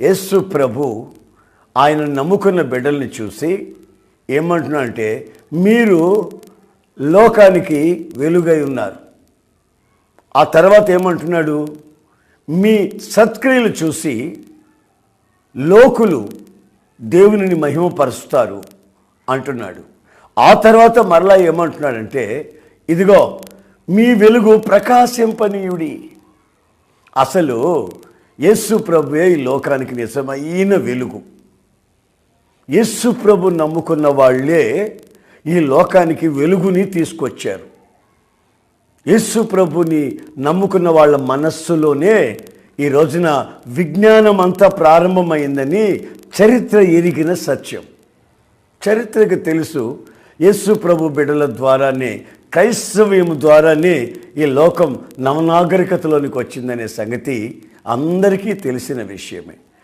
యేసు ప్రభు ఆయన నమ్ముకున్న బిడ్డల్ని చూసి ఏమంటున్నా అంటే, మీరు లోకానికి వెలుగై ఉన్నారు. ఆ తర్వాత ఏమంటున్నాడు, మీ సత్క్రియలు చూసి లోకులు దేవునిని మహిమపరుస్తారు అంటున్నాడు. ఆ తర్వాత మరలా ఏమంటున్నాడంటే, ఇదిగో మీ వెలుగు ప్రకాశింపనీయుడి. అసలు యేసు ప్రభువే ఈ లోకానికి నిజమైన వెలుగు. యేసు ప్రభు నమ్ముకున్న వాళ్ళే ఈ లోకానికి వెలుగుని తీసుకొచ్చారు. యేసు ప్రభుని నమ్ముకున్న వాళ్ళ మనస్సులోనే ఈ రోజున విజ్ఞానం అంతా ప్రారంభమైందని చరిత్ర ఎరిగిన సత్యం. చరిత్రకు తెలుసు, యేసు ప్రభు బిడ్డల ద్వారానే, క్రైస్తవ్యం ద్వారానే ఈ లోకం నవనాగరికతలోనికి వచ్చిందనే సంగతి అందరికీ తెలిసిన విషయమే.